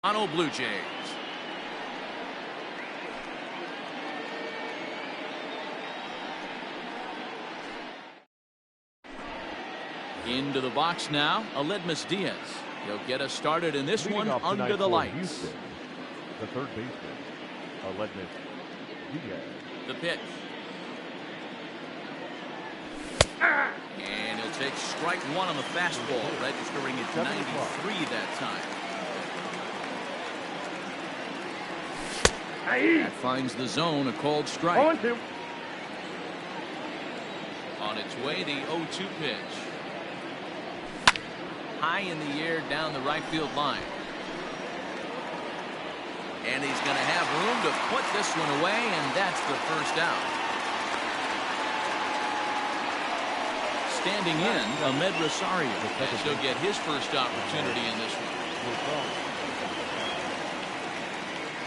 Toronto Blue Jays. Into the box now, Aledmys Diaz. He'll get us started in this one under the lights. Houston, the third baseman, Aledmys Diaz. The pitch. And he'll take strike one on the fastball, registering at 93 that time. That finds the zone, a called strike. 0-2. On its way, the 0-2 pitch. High in the air down the right field line. And he's going to have room to put this one away, and that's the first out. Standing in, Ahmed Rosario. And he'll get his first opportunity in this one.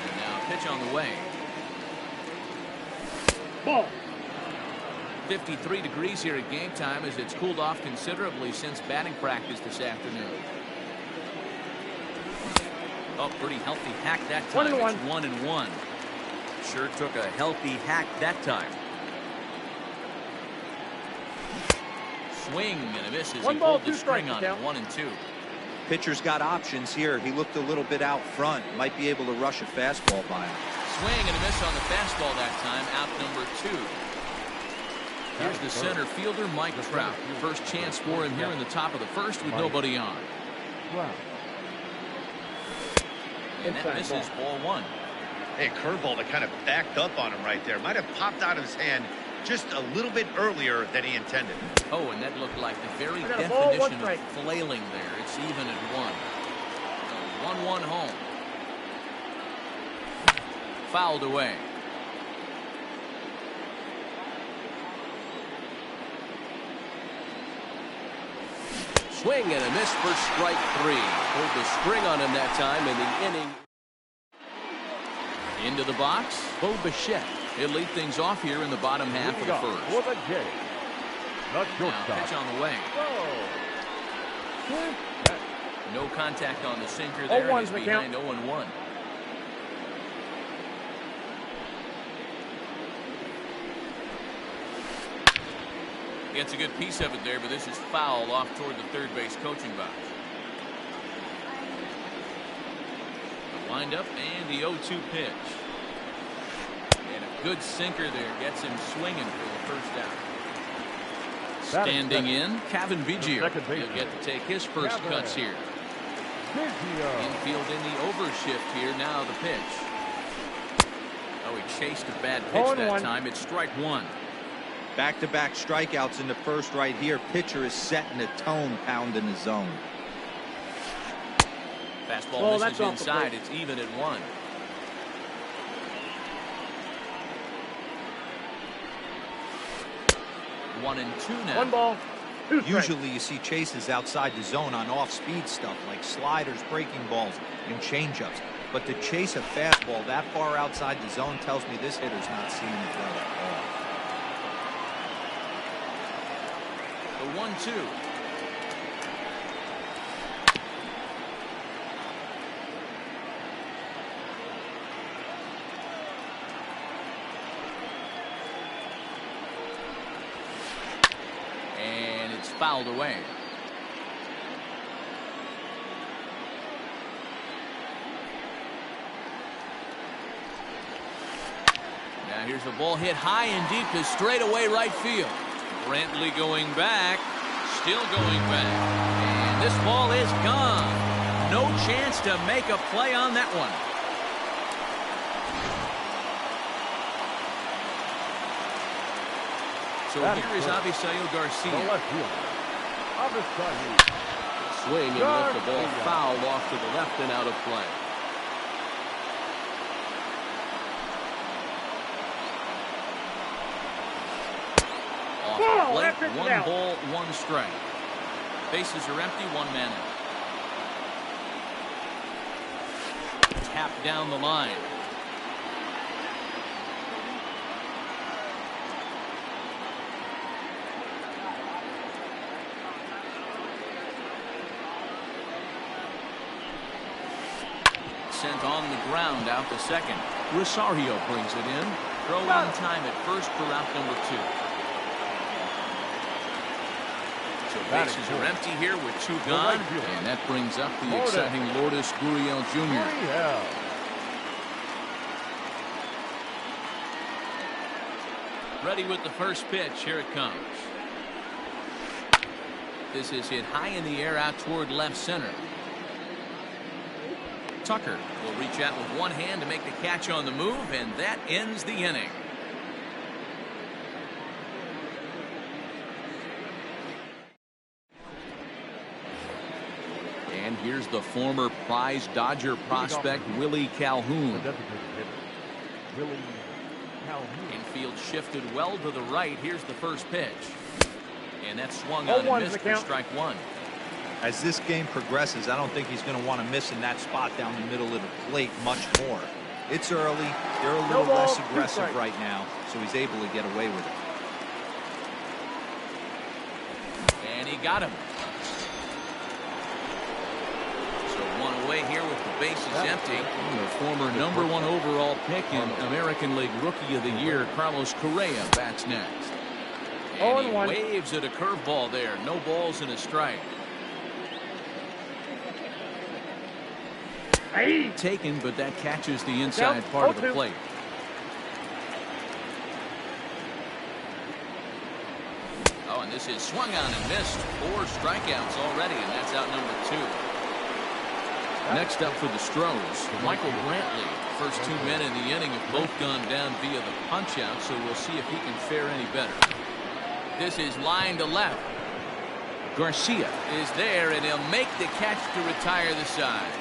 And now pitch on the way. Ball. 53 degrees here at game time as it's cooled off considerably since batting practice this afternoon. Oh, pretty healthy hack that time. 1-1. It's 1-1. Sure took a healthy hack that time. Swing and a miss as he pulled the string on it. 1-2. Pitcher's got options here. He looked a little bit out front. Might be able to rush a fastball by him. Swing and a miss on the fastball that time. Out number 2. Here's the center fielder, Mike Trout. First chance for him here in the top of the first with nobody on. And that misses ball 1. Hey, curveball that kind of backed up on him right there. Might have popped out of his hand just a little bit earlier than he intended. Oh, and that looked like the very definition of flailing there. It's even at 1. 1-1 home. Fouled away. Swing and a miss for strike 3. Pulled the string on him that time in the inning. Into the box, Bo Bichette. He'll lead things off here in the bottom half of the first. For the Jays. Not now pitch on the way. No contact on the sinker there. He's behind 0-1. Gets a good piece of it there, but this is foul off toward the third base coaching box. The windup and the 0-2 pitch. And a good sinker there gets him swinging for the first out. Standing in, Cavan Biggio. He'll get to take his first cuts here. Infield in the overshift here. Now the pitch. Oh, he chased a bad pitch that time. It's strike 1. Back-to-back strikeouts in the first right here. Pitcher is setting the tone, pounding the zone. Fastball misses inside. It's even at 1. One and 2 now. 1 ball. Usually you see chases outside the zone on off-speed stuff like sliders, breaking balls, and changeups. But to chase a fastball that far outside the zone tells me this hitter's not seeing the play at all. The 1-2. And it's fouled away. Now here's a ball hit high and deep to straightaway right field. Brantley going back, still going back, and this ball is gone. No chance to make a play on that one. So here is Avisail Garcia. Swing and let the ball foul off to the left and out of play. Plate, 1 ball, 1 strike. Bases are empty, 1 man out. Tap down the line. sent on the ground out to second. Rosario brings it in. Throw on time at first for route number 2. So bases are empty here with 2 gone. And that brings up the exciting Lourdes Gurriel Jr. Ready with the first pitch. Here it comes. This is hit high in the air out toward left center. Tucker will reach out with one hand to make the catch on the move, and that ends the inning. And here's the former prize Dodger prospect Willie Calhoun. Infield shifted well to the right. Here's the first pitch. And that's swung on and missed for strike 1. As this game progresses, I don't think he's going to want to miss in that spot down the middle of the plate much more. It's early. They're a little less aggressive right now, so he's able to get away with it. And he got him. So 1 away here with the bases empty. The former #1 overall pick in American League Rookie of the Year, Carlos Correa, bats next. And he waves at a curveball there. No balls and a strike. Taken, but that catches the inside part of the plate. Oh, and this is swung on and missed. 4 strikeouts already, and that's out number 2. Next up for the Stros, Michael Brantley. First 2 men in the inning have both gone down via the punch-out, so we'll see if he can fare any better. This is line to left. Garcia is there, and he'll make the catch to retire the side.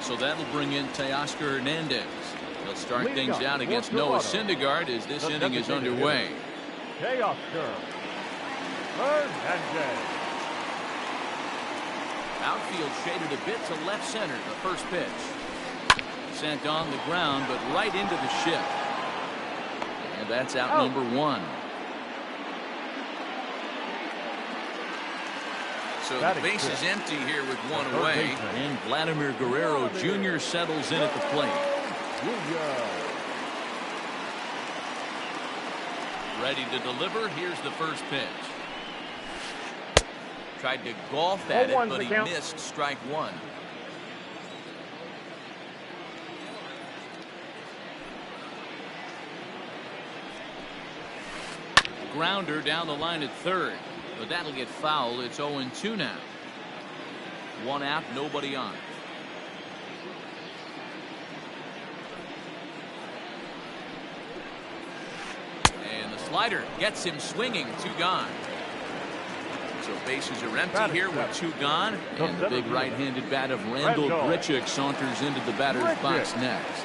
So that'll bring in Teoscar Hernandez. He'll start things out against Noah Syndergaard as this inning is underway. Teoscar Hernandez. Outfield shaded a bit to left center. The first pitch. Sent on the ground, but right into the ship. And that's out number 1. So the base is empty here with 1 away. And Vladimir Guerrero Jr. settles in at the plate. Ready to deliver. Here's the first pitch. Tried to golf at it, but he missed strike 1. Grounder down the line at third, but that'll get fouled. It's 0-2 now. 1 out, nobody on. And the slider gets him swinging. 2 gone. So bases are empty here with 2 gone. And the big right-handed bat of Randall Grichuk saunters into the batter's box next.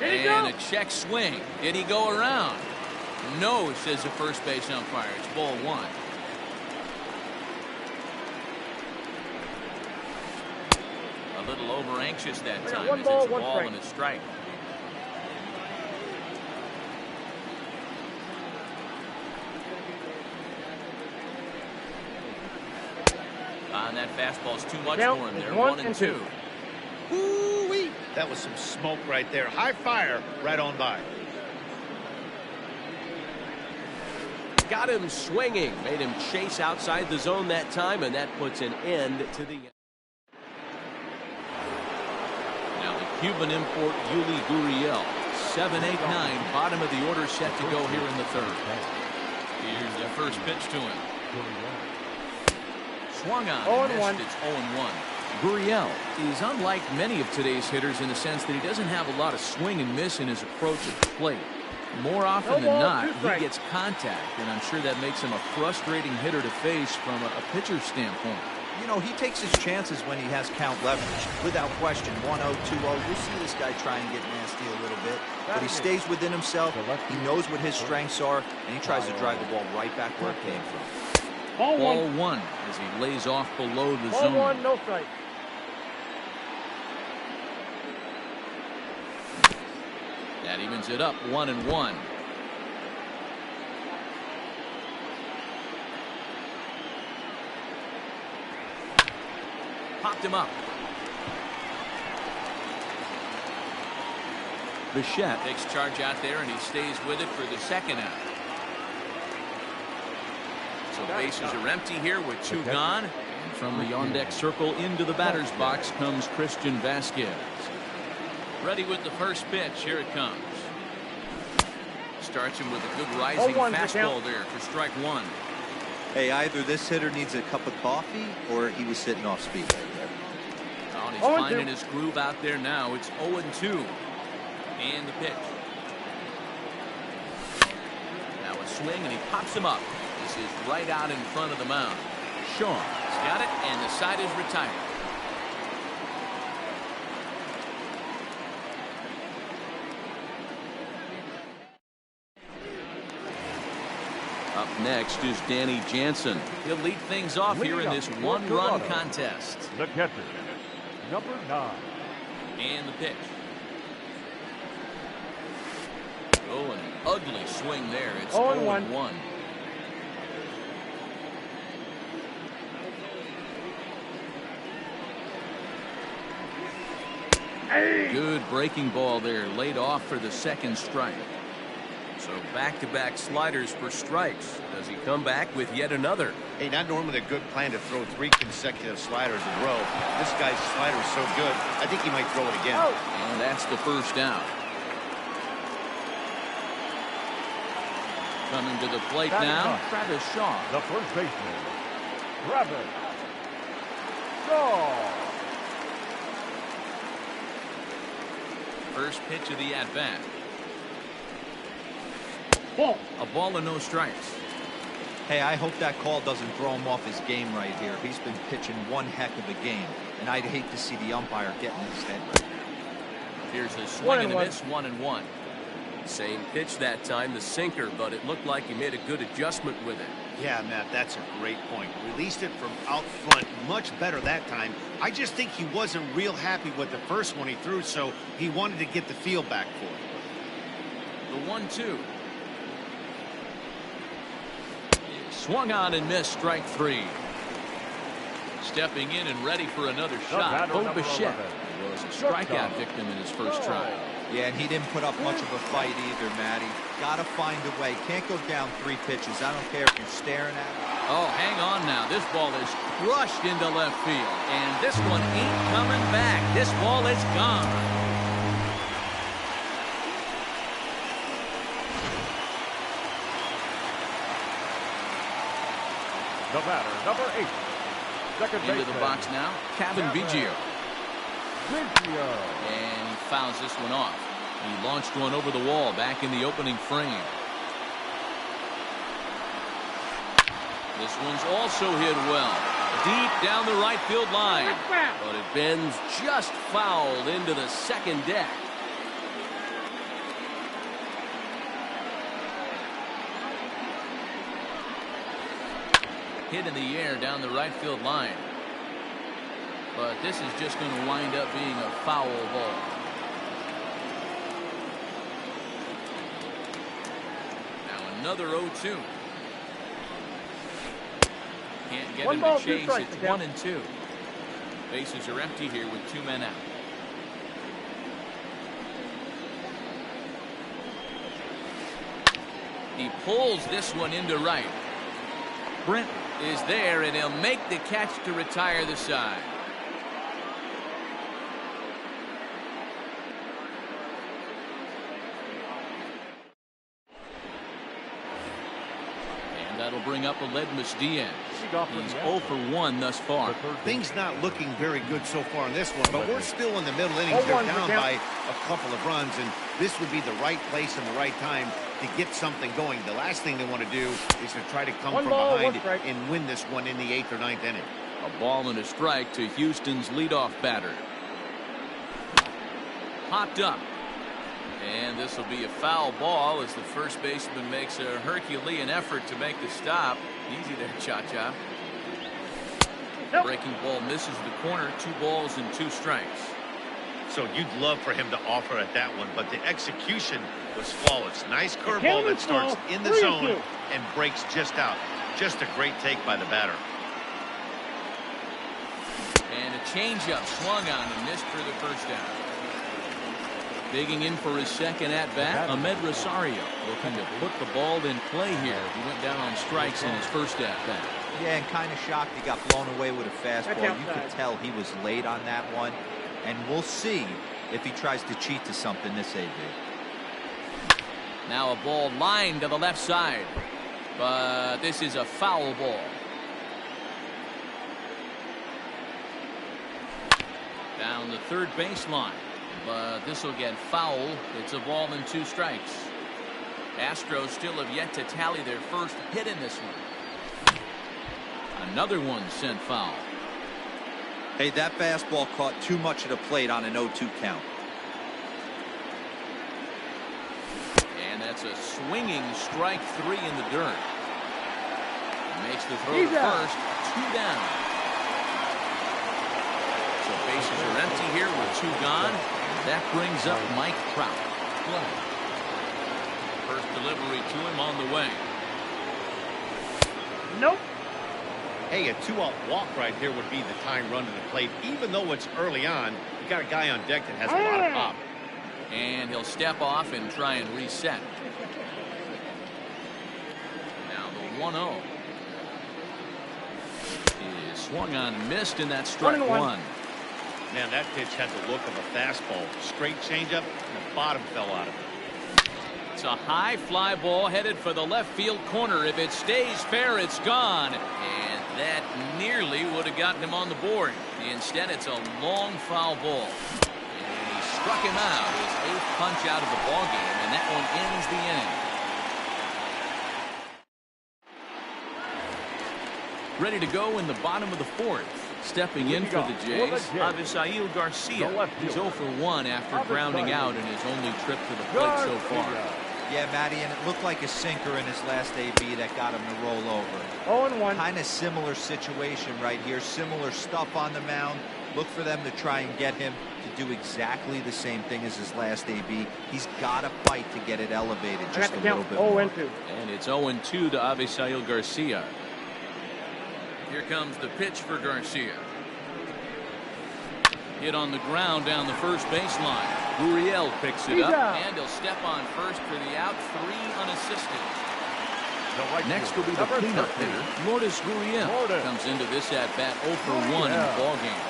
And a check swing. Did he go around? No, says the first base umpire. It's ball 1. A little over anxious that time as it's a ball and a strike. And that fastball's too much for him there. 1-2. Ooh-wee. That was some smoke right there. High fire right on by. Got him swinging. Made him chase outside the zone that time, and that puts an end to the... Now the Cuban import Yuli Gurriel. 7, 8, 9. Bottom of the order set to go here in the third. Here's the first pitch to him. Swung on and missed. It's 0-1. Gurriel is unlike many of today's hitters in the sense that he doesn't have a lot of swing and miss in his approach at the plate. More often than not, he gets contact, and I'm sure that makes him a frustrating hitter to face from a pitcher's standpoint. You know, he takes his chances when he has count leverage. Without question, 1-0, 2-0. You'll see this guy try and get nasty a little bit. But he stays within himself. He knows what his strengths are, and he tries to drive the ball right back where it came from. Ball 1 as he lays off below the zone. Ball 1, no strike. That evens it up 1-1. Popped him up. Bichette takes charge out there, and he stays with it for the second out. So bases are empty here with 2 gone. And from the on-deck circle into the batter's box comes Christian Vasquez. Ready with the first pitch. Here it comes. Starts him with a good rising fastball there for strike 1. Hey, either this hitter needs a cup of coffee or he was sitting off speed right there. Oh, and he's finding his groove out there now. It's 0-2. And the pitch. Now a swing, and he pops him up. This is right out in front of the mound. Shaw has got it, and the side is retired. Up next is Danny Jansen. He'll lead things off here in this one-run contest. The catcher, number 9. And the pitch. Oh, an ugly swing there. It's 0-1. Good breaking ball there, laid off for the second strike. So back-to-back sliders for strikes. Does he come back with yet another? Hey, not normally a good plan to throw 3 consecutive sliders in a row. This guy's slider is so good, I think he might throw it again. And that's the first out. Coming to the plate now, Travis Shaw. The first baseman, Travis Shaw. First pitch of the at-bat. Ball. A ball and no strikes. Hey, I hope that call doesn't throw him off his game right here. He's been pitching one heck of a game, and I'd hate to see the umpire getting his head right now. Here's a swing and a miss, 1-1. Same pitch that time, the sinker, but it looked like he made a good adjustment with it. Yeah, Matt, that's a great point. Released it from out front much better that time. I just think he wasn't real happy with the first one he threw, so he wanted to get the feel back for it. The 1-2. Swung on and missed, strike 3. Stepping in and ready for another shot, Bo Bichette was a strikeout victim in his first try. Yeah, and he didn't put up much of a fight either, Matty. Gotta find a way. Can't go down 3 pitches. I don't care if you're staring at him. Oh, hang on now. This ball is crushed into left field. And this one ain't coming back. This ball is gone. The batter, number 8. Second Into baseman. the box now, Kevin Biggio. Biggio. And he fouls this one off. He launched one over the wall back in the opening frame. This one's also hit well. Deep down the right field line. But it bends just fouled into the second deck. Hit in the air down the right field line. But this is just going to wind up being a foul ball. Now another 0-2. Can't get him to chase. It's 1-2. Bases are empty here with 2 men out. He pulls this one into right. Brent is there, and he'll make the catch to retire the side. And that'll bring up Aledmys Diaz. He's 0 for 1 thus far. Things not looking very good so far in this one, but we're still in the middle innings. They're down by a couple of runs, and this would be the right place and the right time to get something going. The last thing they want to do is to try to come from behind and win this one in the 8th or 9th inning. A ball and a strike to Houston's leadoff batter. Popped up. And this will be a foul ball as the first baseman makes a Herculean effort to make the stop. Easy there, Cha-Cha. Breaking ball misses the corner. 2 balls and 2 strikes. So you'd love for him to offer at that one, but the execution was flawless. Nice curveball that starts in the zone and breaks just out. Just a great take by the batter. And a changeup swung on and missed for the first down. Digging in for his second at-bat, Ahmed Rosario looking to put the ball in play here. He went down on strikes in his first at-bat. Yeah, and kind of shocked he got blown away with a fastball. You could tell he was late on that one. And we'll see if he tries to cheat to something this AB. Now a ball lined to the left side. But this is a foul ball. Down the third baseline. But this will get foul. It's a ball and 2 strikes. Astros still have yet to tally their first hit in this one. Another one sent foul. Hey, that fastball caught too much of the plate on an 0-2 count. And that's a swinging strike 3 in the dirt. Makes the throw to first. 2 down. So bases are empty here with 2 gone. That brings up Mike Trout. First delivery to him on the way. Nope. Hey, a 2-out walk right here would be the time run to the plate. Even though it's early on, you got a guy on deck that has a lot of pop. And he'll step off and try and reset. Now the 1-0 is swung on and missed, and that's strike 1. Man, that pitch had the look of a fastball. Straight changeup, and the bottom fell out of it. It's a high fly ball headed for the left field corner. If it stays fair, it's gone. And that nearly would have gotten him on the board. Instead, it's a long foul ball. And he struck him out. His 8th punch out of the ball game, and that one ends the inning. Ready to go in the bottom of the 4th. Stepping in for the Jays, Avisail Garcia. He's 0 for 1 after grounding out in his only trip to the plate so far. Yeah, Matty, and it looked like a sinker in his last AB that got him to roll over. 0-1. Kind of similar situation right here. Similar stuff on the mound. Look for them to try and get him to do exactly the same thing as his last AB. He's got to fight to get it elevated just a little bit more. And it's 0-2 to Avisail Garcia. Here comes the pitch for Garcia. Hit on the ground down the first baseline. Gurriel picks it up, and he'll step on first for the out. 3 unassisted. Next will be the cleanup hitter, Lourdes Gurriel. Comes into this at-bat 0 for 1 in the ballgame.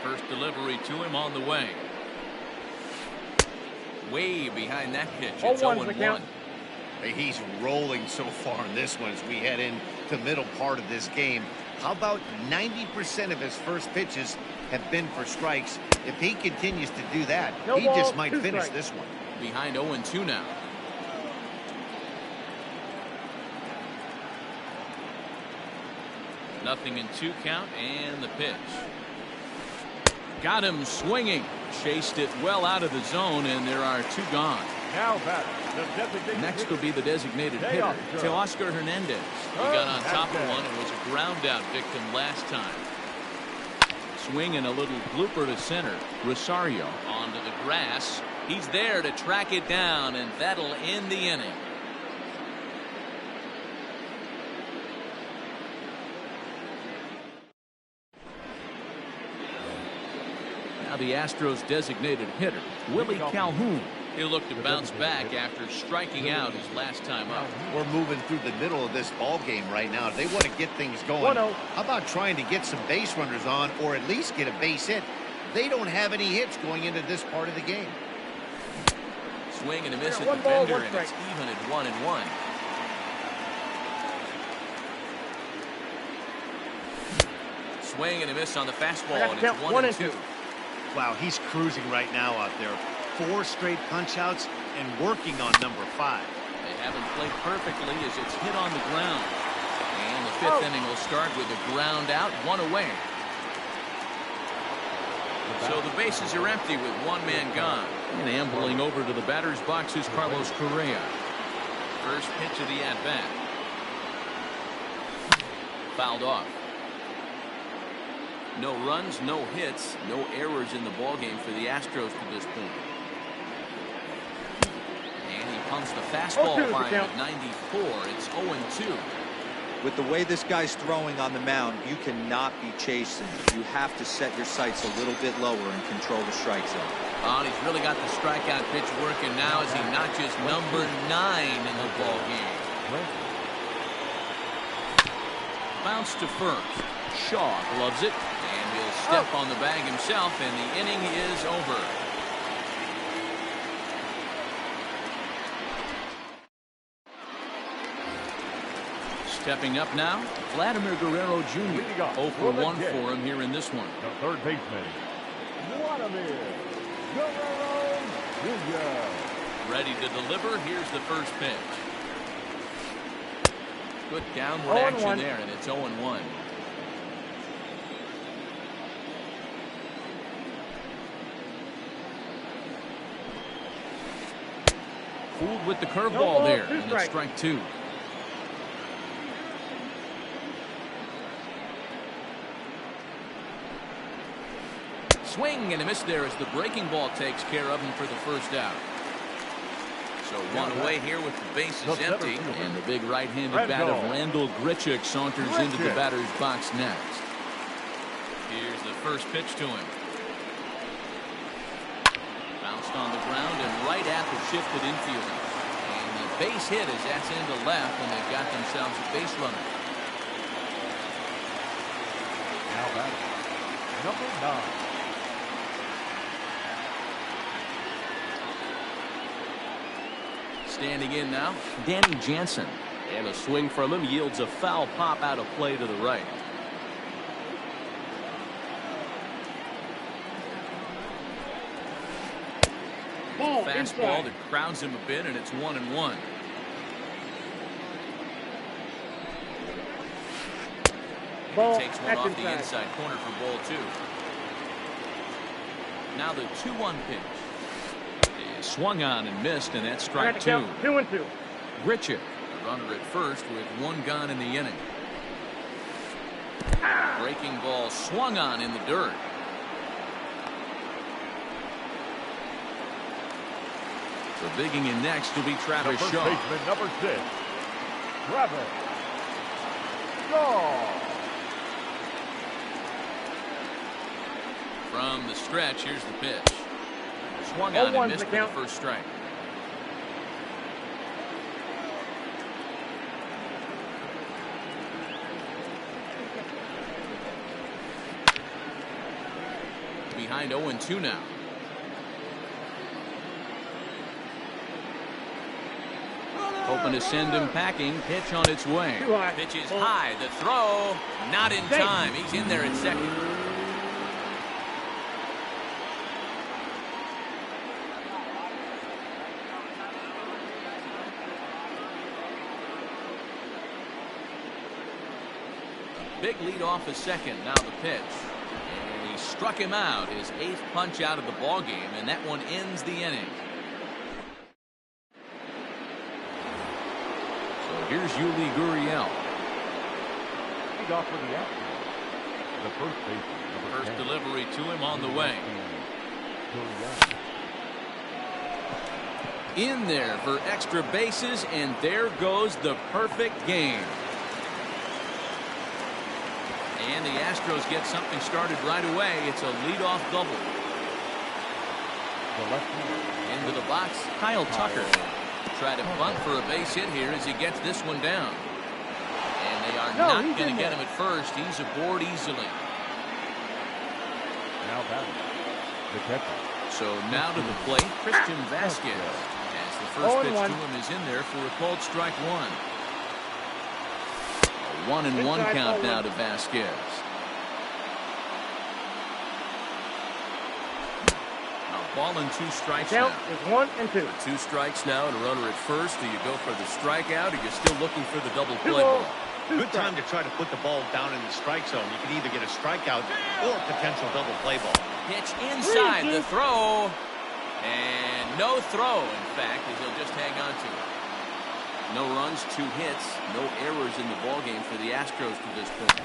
First delivery to him on the way. Way behind that pitch. It's 0-1. Hey, he's rolling so far in this one as we head into the middle part of this game. How about 90% of his first pitches have been for strikes? If he continues to do that, he just might finish this one. Behind 0-2 now. Nothing in 2 count, and the pitch. Got him swinging. Chased it well out of the zone, and there are 2 gone. Now batter, the designated Next will be the designated hitter, Teoscar Hernandez. He got on top of one and was a ground-out victim last time. Swing and a little blooper to center. Rosario onto the grass. He's there to track it down, and that'll end the inning. Now the Astros designated hitter, Willie Calhoun. He'll look to bounce back after striking out his last time up. We're moving through the middle of this ball game right now. They want to get things going. How about trying to get some base runners on, or at least get a base hit? They don't have any hits going into this part of the game. Swing and a miss at the bender, and it's even at 1-1. Swing and a miss on the fastball, and it's 1-2. Wow, he's cruising right now out there. 4 straight punch-outs and working on number 5. They haven't played perfectly as it's hit on the ground. And the 5th inning will start with a ground out, 1 away. So the bases are empty with 1 man gone. And ambling over to the batter's box is Carlos Correa. First pitch of the at-bat. fouled off. No runs, no hits, no errors in the ballgame for the Astros to this point. And he pumps the fastball line at 94. It's 0-2. With the way this guy's throwing on the mound, you cannot be chasing. You have to set your sights a little bit lower and control the strike zone. Oh, and he's really got the strikeout pitch working now as he notches number 9 in the ballgame. Bounce to first. Shaw gloves it, and he'll step on the bag himself, and the inning is over. Stepping up now, Vladimir Guerrero Jr. 0 for 1 for him here in this one. The third baseman, Vladimir Guerrero Jr. Ready to deliver. Here's the first pitch. Good downward action there, and it's 0-1. Fooled with the curveball there, and it's strike 2. Swing and a miss there as the breaking ball takes care of him for the first out. So one away here with the bases empty, and the big right-handed bat of Randal Grichuk saunters into the batter's box next. Here's the first pitch to him. Bounced on the ground and right at the shifted infielder. And the base hit as that's into left, and they've got themselves a base runner. Now batting, number 9. Standing in now, Danny Jansen. And a swing from him yields a foul pop out of play to the right. Fastball that crowds him a bit, and it's 1-1. Takes one off the inside corner for ball 2. Now the 2-1 pitch. Swung on and missed, and that's strike 2. 2-2. Grichuk, the runner at first with 1 gone in the inning. Breaking ball swung on in the dirt. So digging in next will be Travis Shaw. Baseman, number 6, Travis Shaw. From the stretch, here's the pitch. Swung on and missed for the first strike. Behind 0-2 now. Hoping to send him packing. Pitch on its way. Pitch is high. The throw not in time. He's in there at second. Big lead off a second. Now the pitch. And he struck him out. His 8th punch out of the ball game, and that one ends the inning. So here's Yuli Gurriel. He's off for the outfield. The first baseman, number 10. First delivery to him on the way. In there for extra bases, and there goes the perfect game. And the Astros get something started right away. It's a leadoff double. Into the box, Kyle Tucker. Try to bunt for a base hit here as he gets this one down. And they are not going to get him at first. He's aboard easily. Now batting, the catcher. So now to the plate, Christian Vasquez. As the first pitch to him is in there for a called strike 1. 1-1 count now to Vasquez. Ball and 2 strikes now. Is 1-2. 2 strikes now and a runner at first. Do you go for the strikeout, or you're still looking for the double play ball? Good time to try to put the ball down in the strike zone. You can either get a strikeout or a potential double play ball. Pitch inside the throw. And no throw, in fact, as he'll just hang on to it. No runs, 2 hits, no errors in the ballgame for the Astros to this point.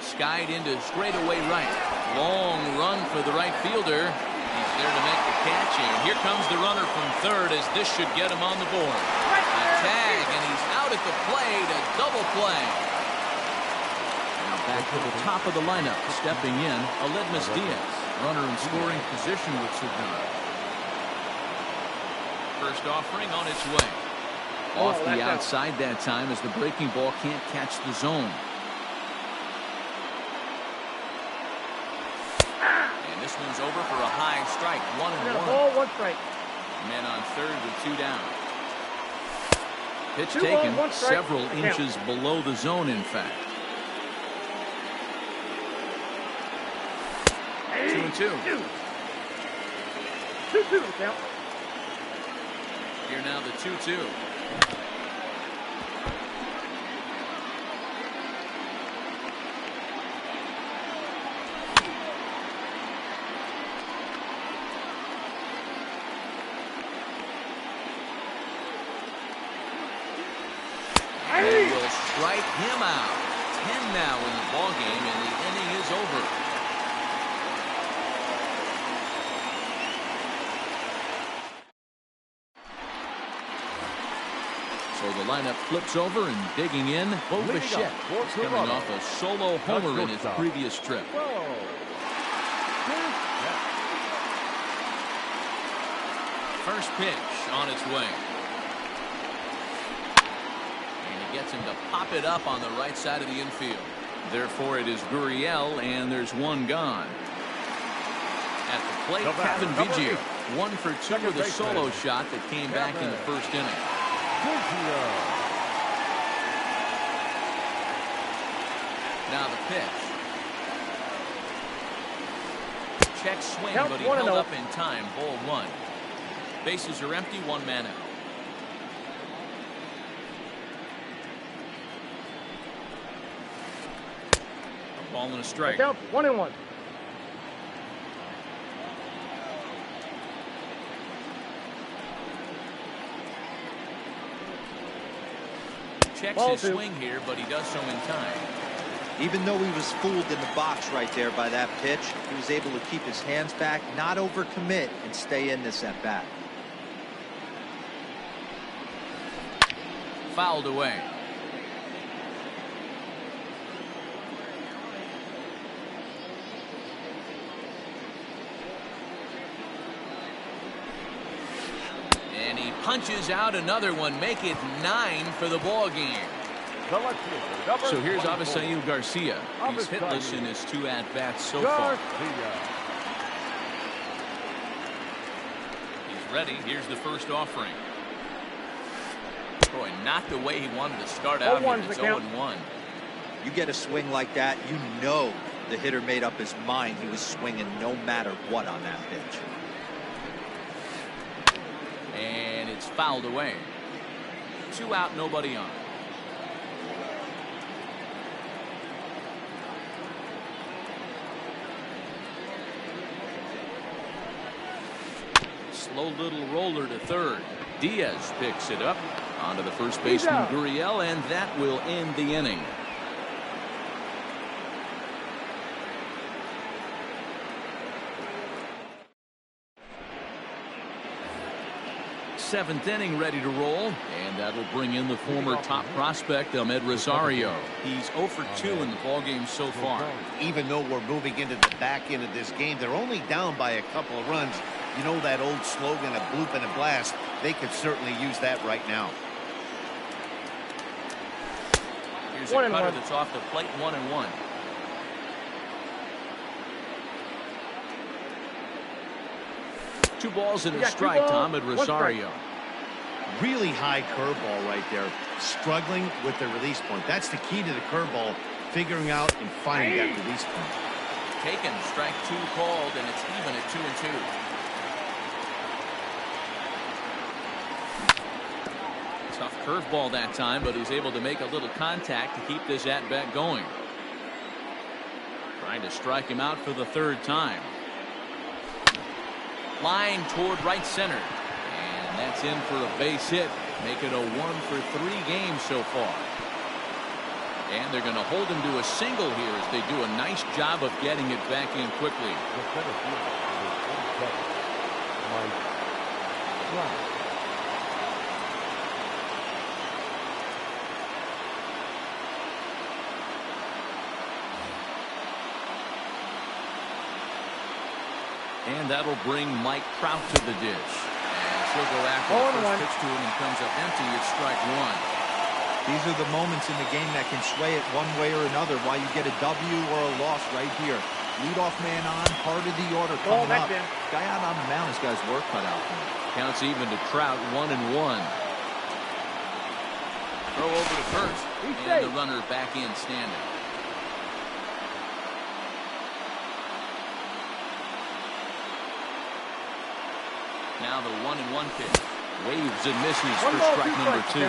Skied into straightaway right. Long run for the right fielder. He's there to make the catch, and here comes the runner from third as this should get him on the board. A tag, and he's out at the plate, a double play. Now back to the top of the lineup, stepping in, Aledmys Diaz. Runner in scoring position with Cigna. First offering on its way. Off the outside that time as the breaking ball can't catch the zone. And this one's over for a high strike. 1-1. Ball, 1 strike. Men on third with 2 down. Pitch taken several inches below the zone, in fact. 2-2. 2-2 count. Here now the 2-2. They will strike him out. 10 now in the ballgame, and the inning is over. So the lineup flips over, and digging in, Bichette, coming off a solo homer in his previous trip. First pitch on its way. And he gets him to pop it up on the right side of the infield. Therefore, it is Gurriel, and there's 1 gone. At the plate, Cavan Biggio, 1 for 2 with a solo shot that came back in the first inning. Now the pitch. Check swing, but he held up in time. Ball 1. Bases are empty, 1 man out. A ball and a strike. Count 1-1. Checks his swing here, but he does so in time. Even though he was fooled in the box right there by that pitch, he was able to keep his hands back, not overcommit, and stay in this at bat. Fouled away. And he punches out another one, make it 9 for the ball game. So here's Avisail Garcia. He's hitless in his 2 at-bats so far. He's ready. Here's the first offering. Boy, not the way he wanted to start out here. It's 0-1. You get a swing like that, you know the hitter made up his mind he was swinging no matter what on that pitch. And it's fouled away. 2 out, nobody on. Slow little roller to third. Diaz picks it up. Onto the first baseman, Gurriel, and that will end the inning. Seventh inning ready to roll, and that'll bring in the former top prospect, Amed Rosario. He's 0 for 2 in the ballgame so far. Even though we're moving into the back end of this game, they're only down by a couple of runs. You know that old slogan, a bloop and a blast. They could certainly use that right now. Here's a cutter that's off the plate, 1-1. Two balls and a strike, Tom, at Rosario. Really high curveball right there. Struggling with the release point. That's the key to the curveball, figuring out and finding that release point. Taken, strike 2 called, and it's even at 2-2. Tough curveball that time, but he's able to make a little contact to keep this at-bat going. Trying to strike him out for the 3rd time. Line toward right center. And that's in for a base hit. Make it a 1-for-3 game so far. And they're going to hold him to a single here as they do a nice job of getting it back in quickly. The center fielder, number 27, Mike Trout. And that'll bring Mike Trout to the dish. And she'll go after the first pitch to him and comes up empty. It's strike one. These are the moments in the game that can sway it one way or another. Why you get a W or a loss right here. Leadoff man on, heart of the order coming up. Guy out on the mound has got his work cut out for him. Counts even to Trout, 1-1. Throw over to first. And the runner back in standing. Now the 1-1 pitch. Waves and misses for strike number 2.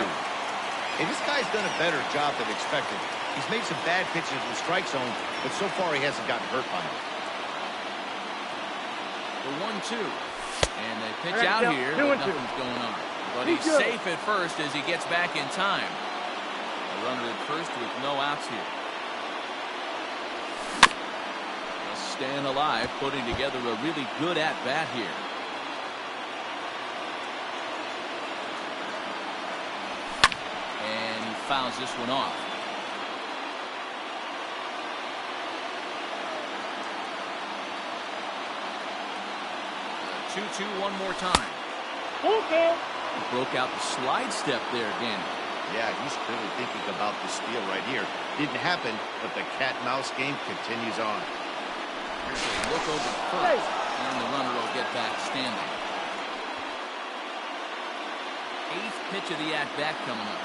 Hey, this guy's done a better job than expected. He's made some bad pitches in the strike zone, but so far he hasn't gotten hurt by it. The 1-2. And they pitch out here, but nothing's going on. But he's safe at first as he gets back in time. A runner at first with no outs here. Just staying alive, putting together a really good at-bat here. And he fouls this one off. The 2-2 one more time. Okay. He broke out the slide step there, Danny. Yeah, he's clearly thinking about the steal right here. Didn't happen, but the cat-mouse game continues on. Here's a look over first, and the runner will get back standing. 8th pitch of the at-bat coming up.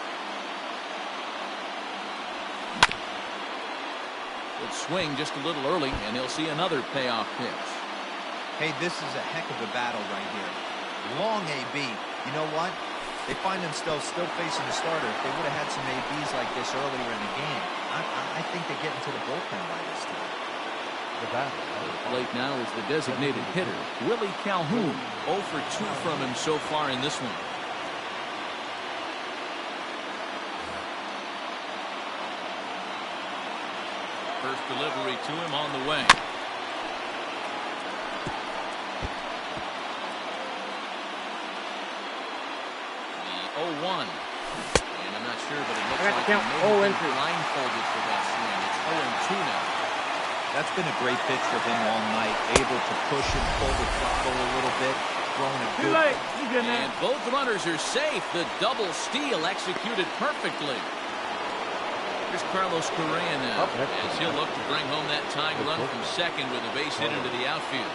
Good swing just a little early, and he'll see another payoff pitch. Hey, this is a heck of a battle right here. Long AB. You know what? They find themselves still facing the starter. If they would have had some ABs like this earlier in the game, I think they get into the bullpen by this time. The battle. Plate now is the designated hitter, Willie Calhoun. 0 for 2 from him so far in this one. First delivery to him on the way. The 0-1. And I'm not sure, but it looks like he may have been blindfolded for that swing. It's 0-2 now. That's been a great pitch for him all night. Able to push and pull the throttle a little bit. Throwing a good. And both runners are safe. The double steal executed perfectly. Here's Carlos Correa now, as he'll look to bring home that tying run from second with a base hit into the outfield.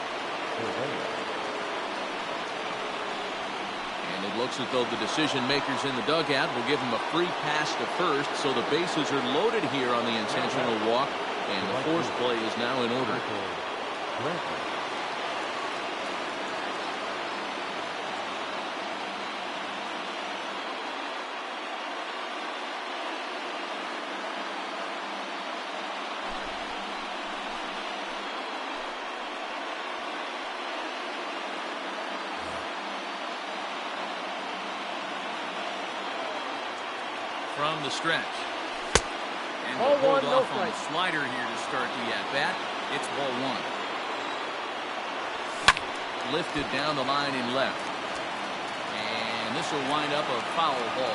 And it looks as though the decision makers in the dugout will give him a free pass to first, so the bases are loaded here on the intentional walk, and the force play is now in order. From the stretch. And we'll hold off on the slider here to start the at-bat. It's ball 1. Lifted down the line in left. And this will wind up a foul ball.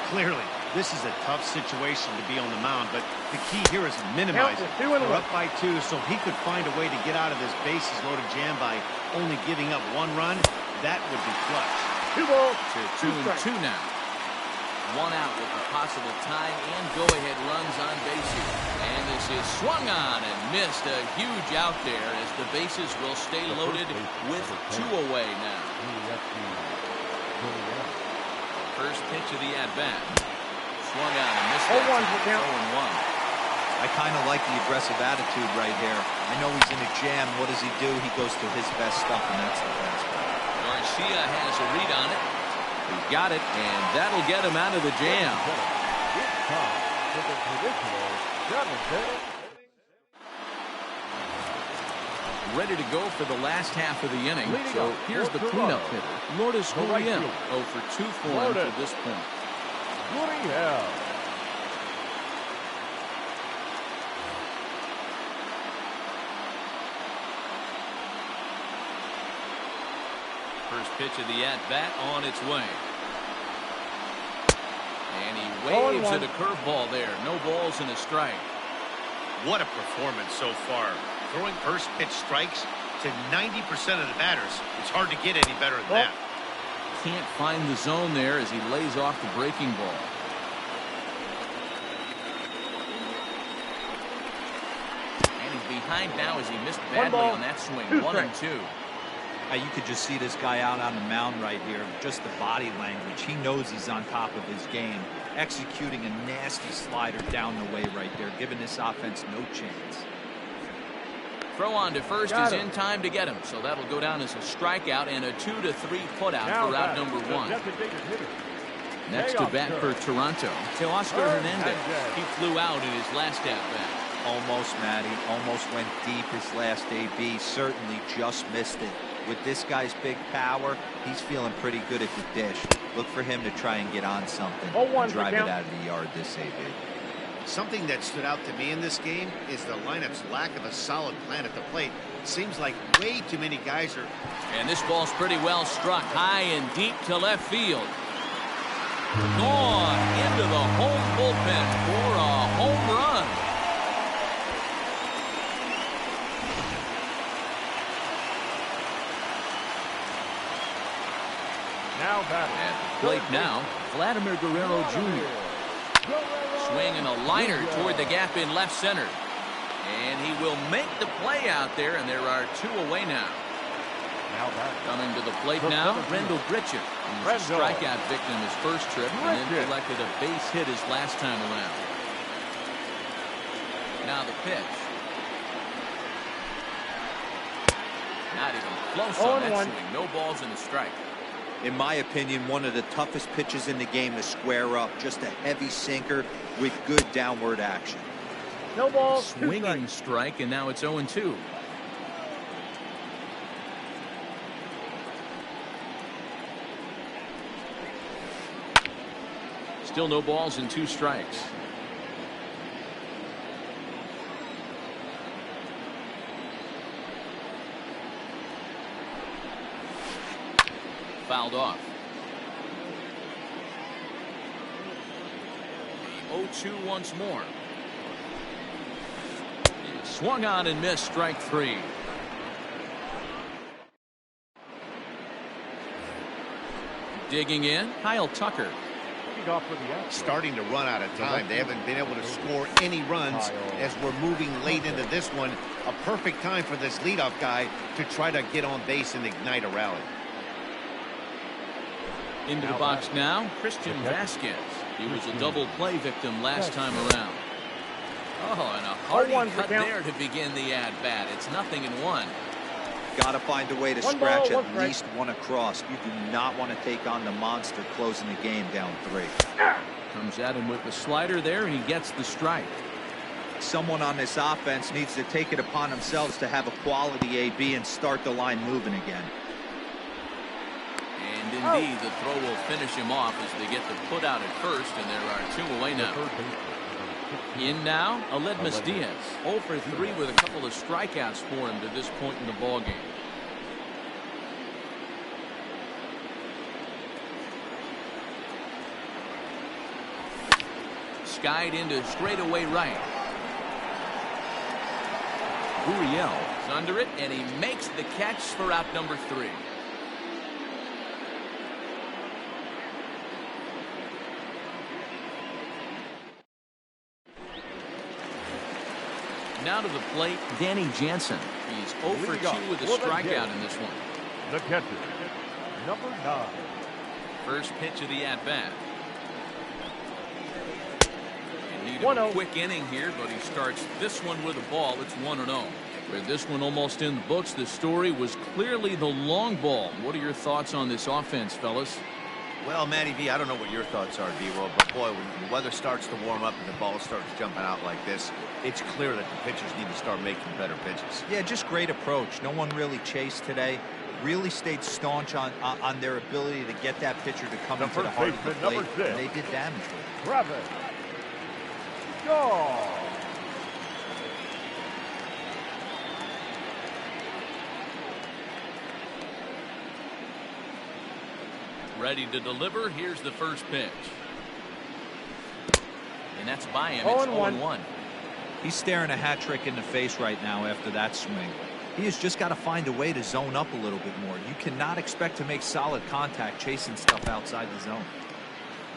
Clearly, this is a tough situation to be on the mound, but the key here is minimize it. We're up by 2, so he could find a way to get out of this bases loaded jam by only giving up 1 run. That would be clutch. 2 balls. To 2-2 now. 1 out with the possible tie and go-ahead runs on bases. And this is swung on and missed. A huge out there as the bases will stay loaded with 2 away now. First pitch of the at-bat. Swung on and missed. 0-1. I kind of like the aggressive attitude right here. I know he's in a jam. What does he do? He goes to his best stuff, and that's the fastball. Garcia has a read on it. He's got it, and that'll get him out of the jam. ready to go for the last half of the inning. Leading So up, here's the Walter cleanup Rowe. hitter, Lourdes The right Gurriel. fielder. 0 for 2 for him Lourdes. to this point. Gurriel. First pitch of the at-bat on its way. And he 0-1. waves at a curveball there. No balls and a strike. What a performance so far. Throwing first pitch strikes to 90% of the batters. It's hard to get any better than that. Can't find the zone there as he lays off the breaking ball. And he's behind now as he missed badly ball, on that swing. 2 1 and strikes. 2. You could just see this guy out on the mound right here. Just the body language. He knows he's on top of his game. Executing a nasty slider down the way right there, giving this offense no chance. Throw on to first Got is him. in time to get him. So that'll go down as a strikeout and a 2 to 3 putout Now for out batting, number the 1. designated hitter. Next to bat for Toronto, Teoscar Hernandez. Hernandez. He flew out in his last at-bat. Almost, Matty. Almost went deep his last AB. Certainly just missed it. With this guy's big power, he's feeling pretty good at the dish. Look for him to try and get on something 0-1 and drive it count. out of the yard this AB. Something that stood out to me in this game is the lineup's lack of a solid plan at the plate. Seems like way too many guys are. And this ball's pretty well struck high and deep to left field. Gone into the home bullpen for a home run. Now batting. At the plate now, Vladimir Guerrero Jr. Swing and a liner toward the gap in left center. And he will make the play out there, and there are 2 away now. Now batting. Coming to the plate The now, 17. Rendell Grichuk. He was a Rendell. strikeout victim his first trip and then Grichuk. collected a base hit his last time around. Now the pitch. Not even close on that 0-1. swing. No balls and a strike. In my opinion, one of the toughest pitches in the game to square up. Just a heavy sinker with good downward action. No ball, 2 Swinging strikes. strike, and now it's 0-2. Still no balls and 2 strikes. Fouled off. 0-2 once more. Swung on and missed, strike 3. Digging in, Kyle Tucker. Leading off for the outfield. Starting to run out of time. They haven't been able to score any runs as we're moving late into this one. A perfect time for this leadoff guy to try to get on base and ignite a rally. Into the box now, Christian Vasquez. He was a double play victim last time around. Oh, and a hearty 0-1 for cut count. there to begin the at-bat. It's 0-1. Got to find a way to 1 scratch ball, 1 at strike. least 1 across. You do not want to take on the monster closing the game down 3. Comes at him with the slider there, and he gets the strike. Someone on this offense needs to take it upon themselves to have a quality AB and start the line moving again. And indeed, the throw will finish him off as they get the put out at first, and there are 2 away now. Third baseman. In now, Aledmus Diaz. 0 for 3 with a couple of strikeouts for him to this point in the ballgame. Skied into straightaway right. Gurriel is under it, and he makes the catch for out number 3. Now to the plate, Danny Jansen. He's 0 for 2 with a strikeout in this one. The catcher, number 9. First pitch of the at-bat. Need a 1-0. quick inning here, but he starts this one with a ball. It's 1-0. With this one almost in the books, the story was clearly the long ball. What are your thoughts on this offense, fellas? Well, Matty V, I don't know what your thoughts are, D-Roll, but boy, when the weather starts to warm up and the ball starts jumping out like this, It's clear that the pitchers need to start making better pitches. Yeah, just great approach. No one really chased today. Really stayed staunch on their ability to get that pitcher to come into the heart of the plate. And they did damage with it. Travis Shaw. Ready to deliver. Here's the first pitch. And that's by him. Oh, It's 0-1. He's staring a hat trick in the face right now after that swing. He has just got to find a way to zone up a little bit more. You cannot expect to make solid contact chasing stuff outside the zone.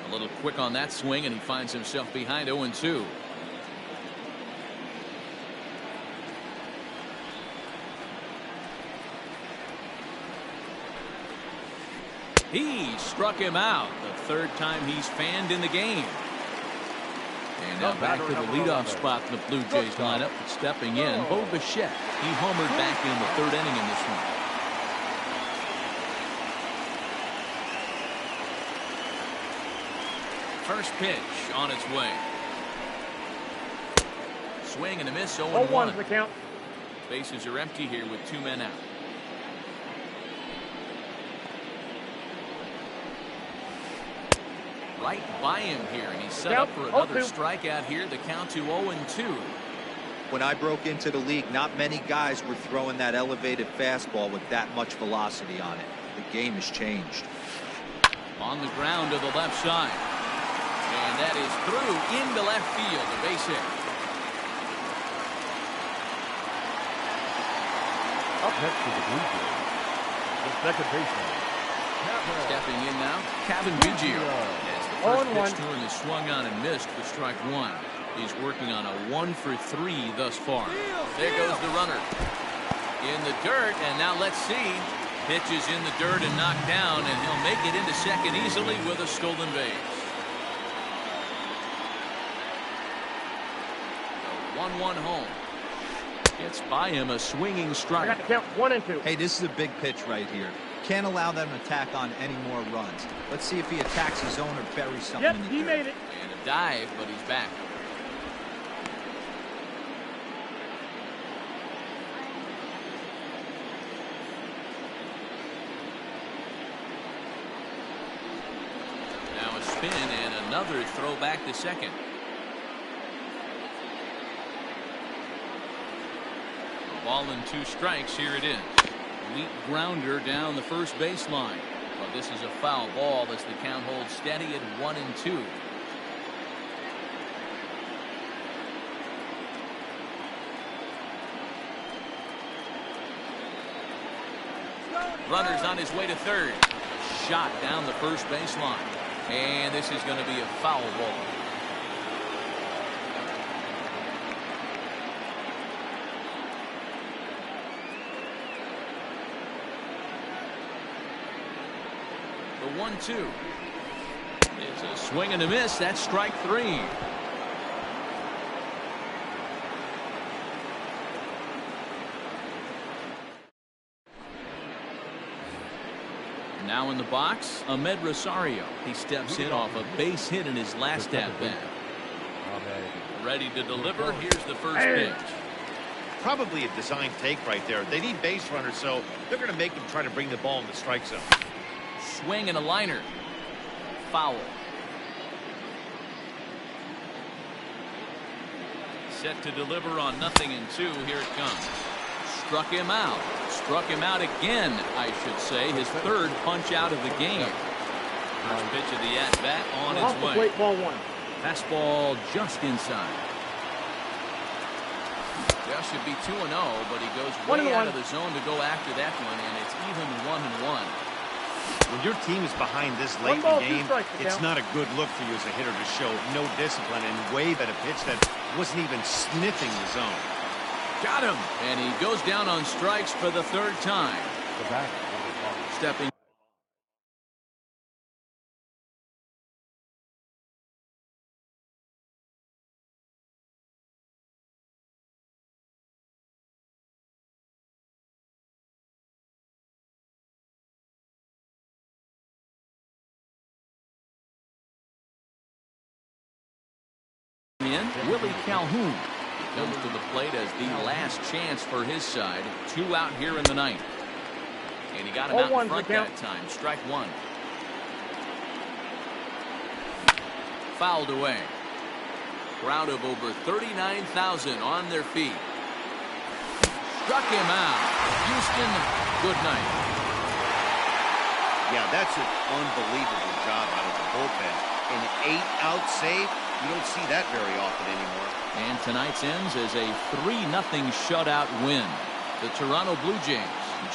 A little quick on that swing, and he finds himself behind 0-2. He struck him out. The third time he's fanned in the game. And now back to the leadoff spot in the Blue Jays lineup. Stepping in, Bo Bichette. He homered back in the third inning in this one. First pitch on its way. Swing and a miss, 0-1. The count. Bases are empty here with 2 men out. Right by him here, and he's set up for another strikeout here. The count to 0-2. When I broke into the league, not many guys were throwing that elevated fastball with that much velocity on it. The game has changed. On the ground to the left side. And that is through into left field. The base hit. Up next to the Blue Jays, the second baseman. Stepping in now, Cavan Biggio. As the first pitch to him is swung on and missed for strike one. He's working on a 1-for-3 thus far. There goes the runner. In the dirt, and now let's see. Pitch is in the dirt and knocked down, and he'll make it into second easily with a stolen base. The 1-1 home. Gets by him a swinging strike. I got the count 1-2. Hey, this is a big pitch right here. Can't allow them to tack on any more runs. Let's see if he attacks his own or buries something in the dirt. He made it. And a dive, but he's back. Now a spin and another throw back to second. A ball and 2 strikes. Here it is. Weak grounder down the first baseline. But this is a foul ball as the count holds steady at 1-2. Runner's on his way to third. Shot down the first baseline. And this is going to be a foul ball. The 1-2. It's a swing and a miss. That's strike 3. Now in the box, Ahmed Rosario. He steps in off a base hit in his last at-bat. Ready to deliver. Here's the first pitch. Probably a design take right there. They need base runners, so they're going to make them try to bring the ball in the strike zone. Swing and a liner. Foul. Set to deliver on 0-2. Here it comes. Struck him out. Struck him out again, I should say. His third punch out of the game. First pitch of the at-bat on its way. Ball 1. Fastball just inside. Just should be 2-0, but he goes way out of the zone to go after that one, and it's even 1-1. When your team is behind this late in the game, it's not a good look for you as a hitter to show no discipline and wave at a pitch that wasn't even sniffing the zone. Got him, and he goes down on strikes for the third time. Stepping. In, Willie Calhoun. comes to the plate as the last chance for his side. 2 out here in the ninth. And he got him out in front that time. Strike one. Fouled away. Crowd of over 39,000 on their feet. Struck him out. Houston, good night. Yeah, that's an unbelievable job out of the bullpen. An 8-out save, you don't see that very often anymore. And tonight's ends as a 3-0 shutout win. The Toronto Blue Jays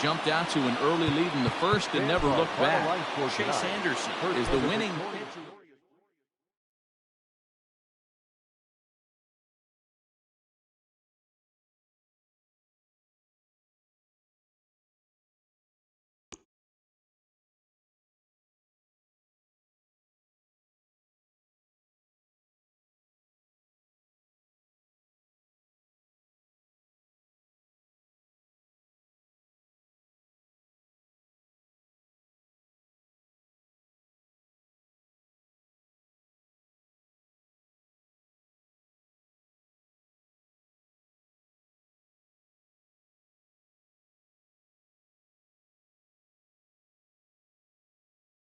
jumped out to an early lead in the first and never looked back. Chase Anderson is the winning pitcher.